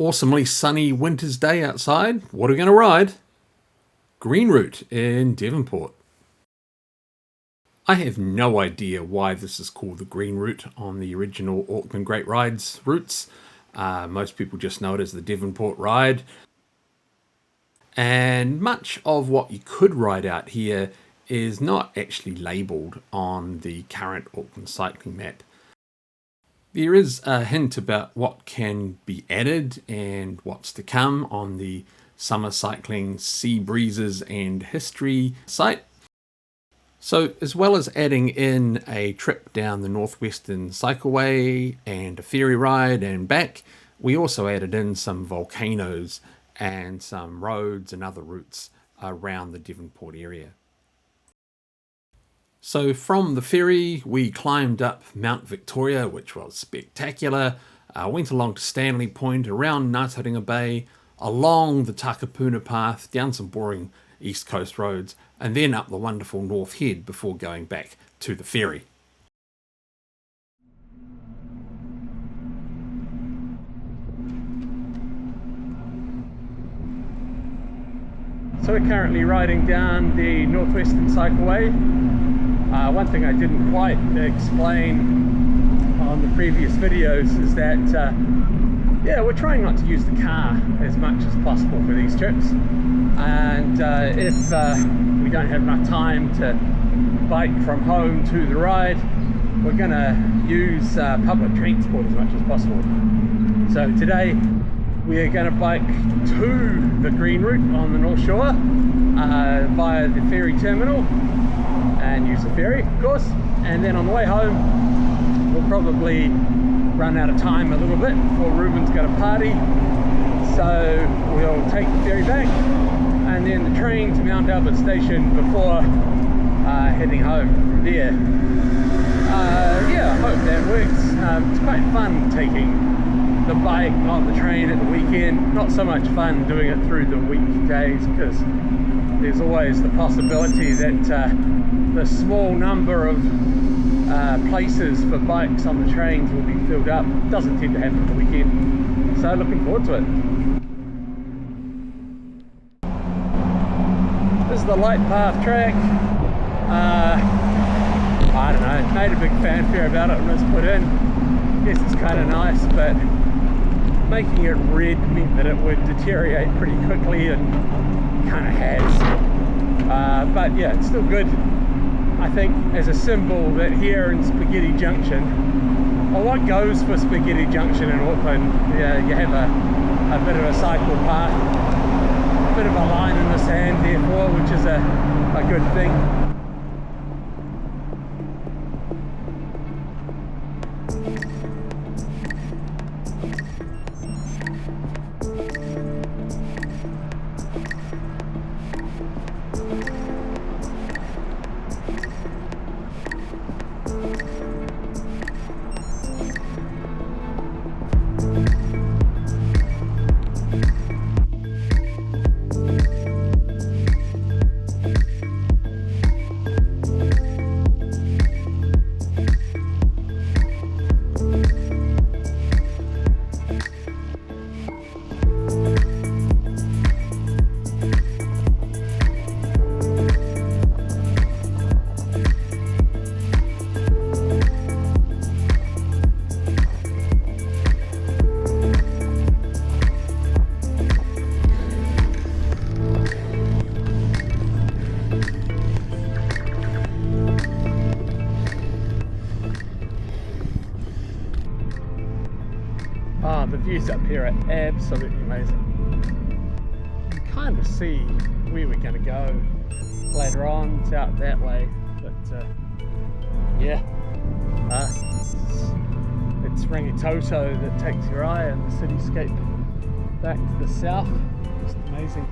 awesomely sunny winter's day outside. What are we going to ride? Green Route in Devonport. I have no idea why this is called the Green Route on the original Auckland Great Rides routes. Most people just know it as the Devonport Ride. And much of what you could ride out here is not actually labelled on the current Auckland cycling map. There is a hint about what can be added and what's to come on the Summer Cycling Sea Breezes and History site. So as well as adding in a trip down the Northwestern Cycleway and a ferry ride and back, we also added in some volcanoes and some roads and other routes around the Devonport area. So from the ferry, we climbed up Mount Victoria, which was spectacular, went along to Stanley Point, around Ngataringa Bay, along the Takapuna Path, down some boring east coast roads, and then up the wonderful North Head before going back to the ferry. So we're currently riding down the Northwestern Cycleway. One thing I didn't quite explain on the previous videos is that we're trying not to use the car as much as possible for these trips, and if we don't have enough time to bike from home to the ride, we're going to use public transport as much as possible. So today we are going to bike to the Green Route on the North Shore via the ferry terminal and use the ferry, of course, and then on the way home we'll probably run out of time a little bit before Ruben's got a party, so we'll take the ferry back and then the train to Mount Albert Station before heading home from there. I hope that works. It's quite fun taking the bike on the train at the weekend, not so much fun doing it through the weekdays because there's always the possibility that the small number of places for bikes on the trains will be filled up. Doesn't tend to happen on the weekend, so looking forward to it. This is the light path track. I don't know, made a big fanfare about it when it was put in. Guess it's kind of nice, but making it red meant that it would deteriorate pretty quickly, and kind of has. But yeah, it's still good. I think as a symbol that here in Spaghetti Junction, or what goes for Spaghetti Junction in Auckland, you have a bit of a cycle path, a bit of a line in the sand therefore, which is a good thing. The views up here are absolutely amazing. You can kind of see where we're going to go later on. It's out that way, but it's Rangitoto that takes your eye, and the cityscape back to the south, just amazing.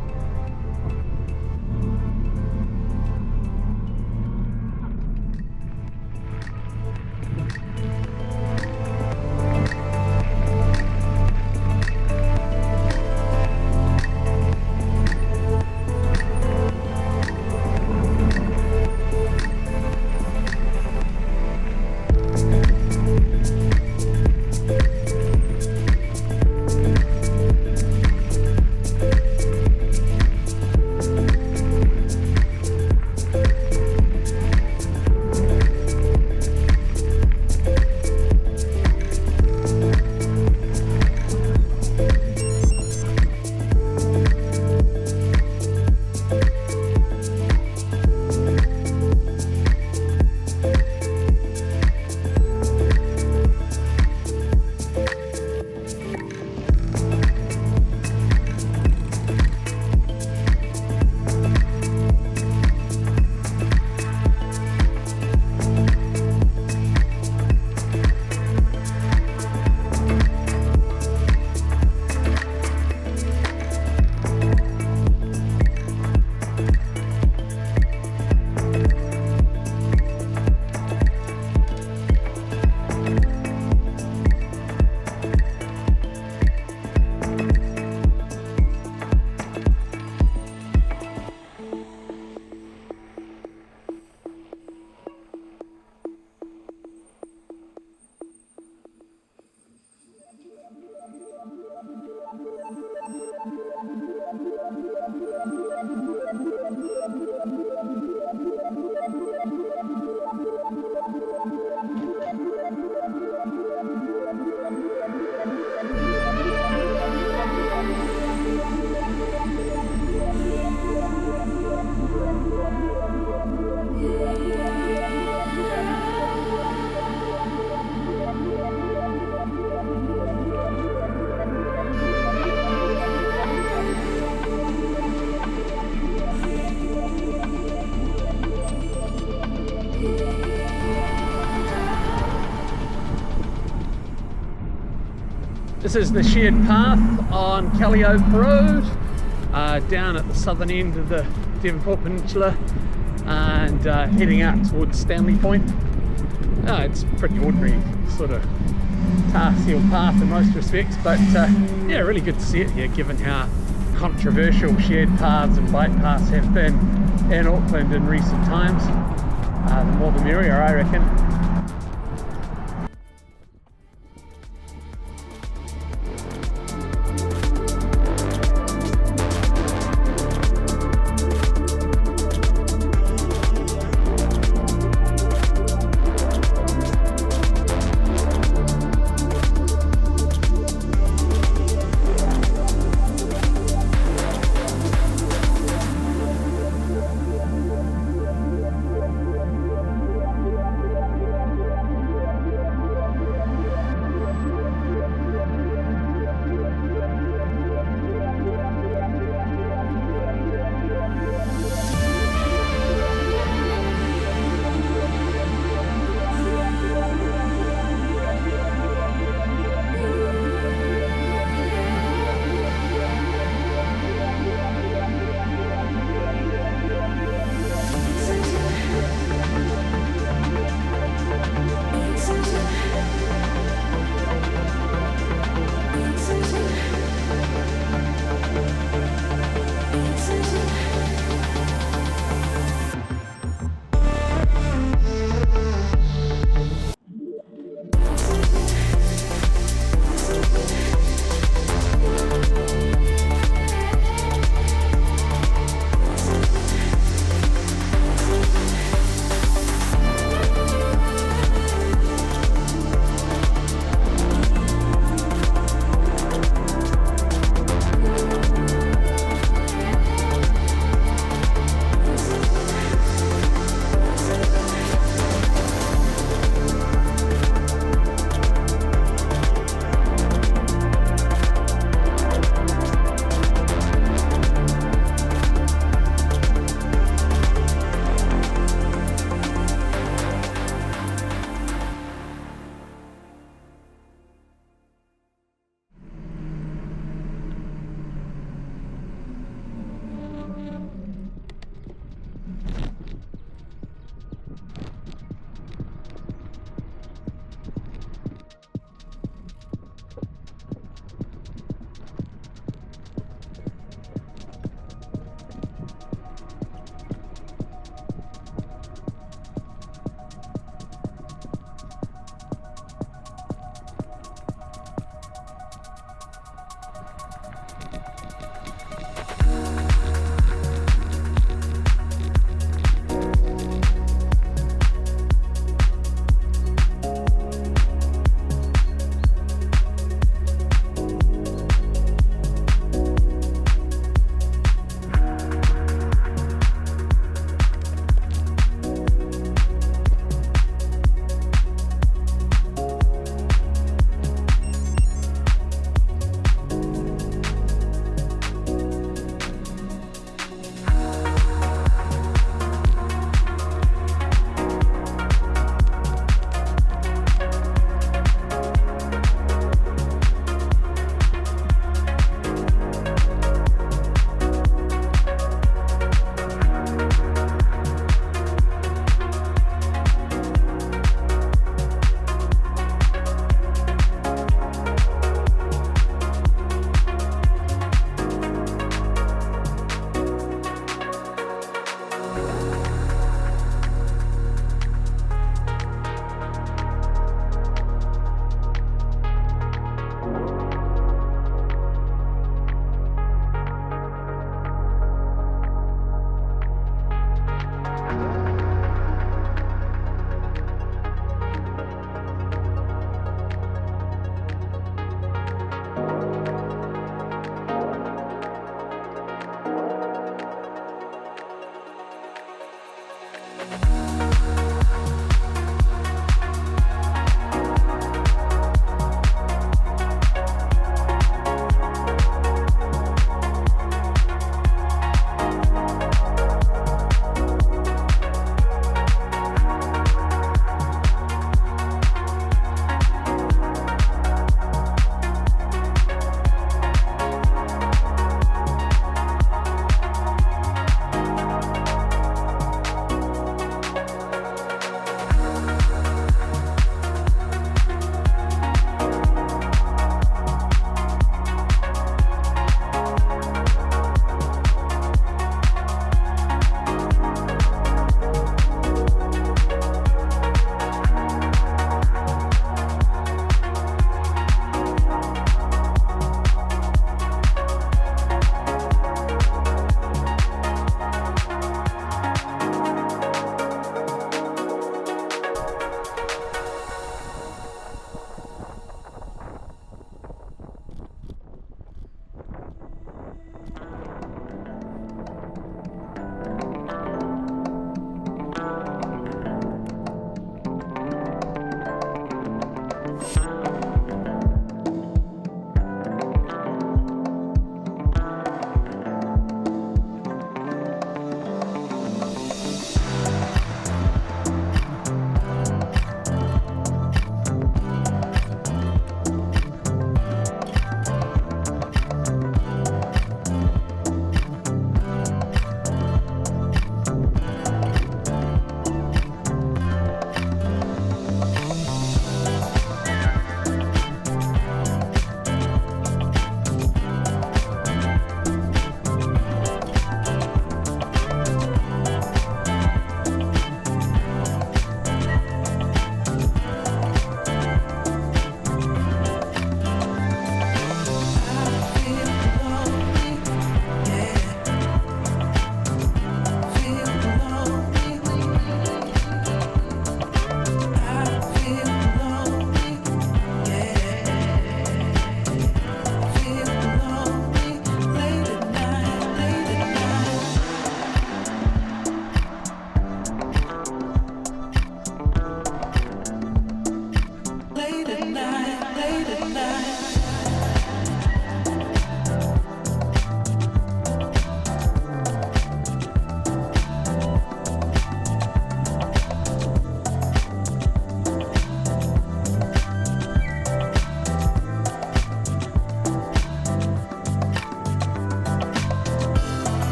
This is the shared path on Calliope Road, down at the southern end of the Devonport Peninsula and heading out towards Stanley Point. It's pretty ordinary sort of tar seal path in most respects, but yeah, really good to see it here given how controversial shared paths and bike paths have been in Auckland in recent times. The more the merrier, I reckon.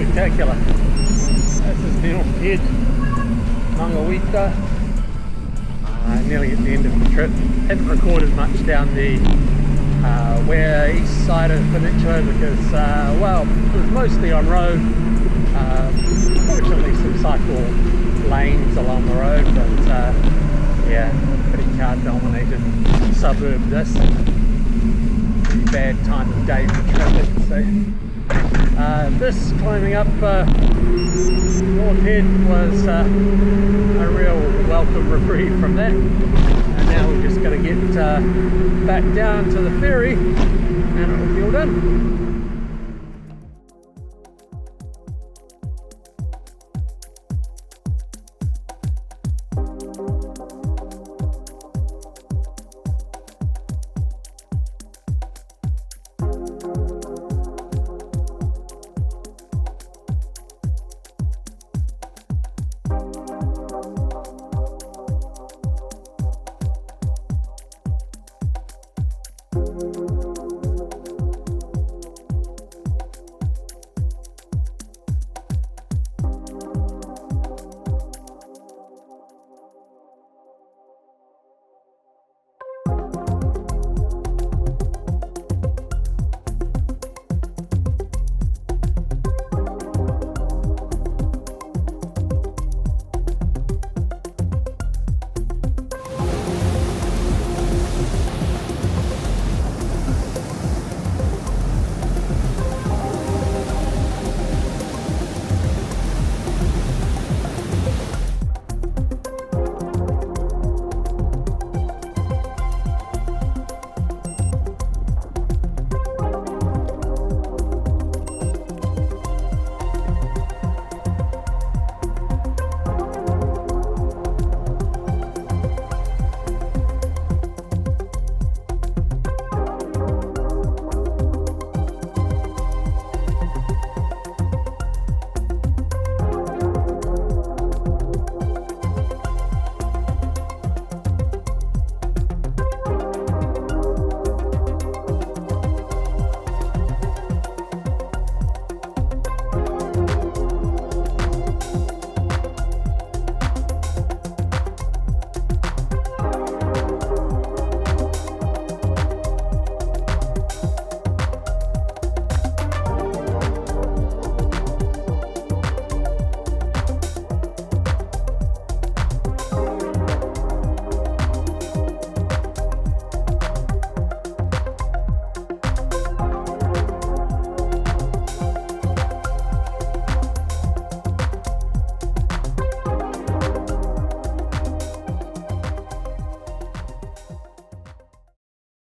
spectacular. This is North Head, Mangawita. Nearly at the end of the trip. Haven't recorded much down the east side of the peninsula because, well, it was mostly on road. Fortunately, some cycle lanes along the road, but yeah, pretty car-dominated suburb this. Pretty bad time of day for traffic. So this climbing up North Head was a real welcome reprieve from that. And now we're just going to get back down to the ferry and it'll be all done.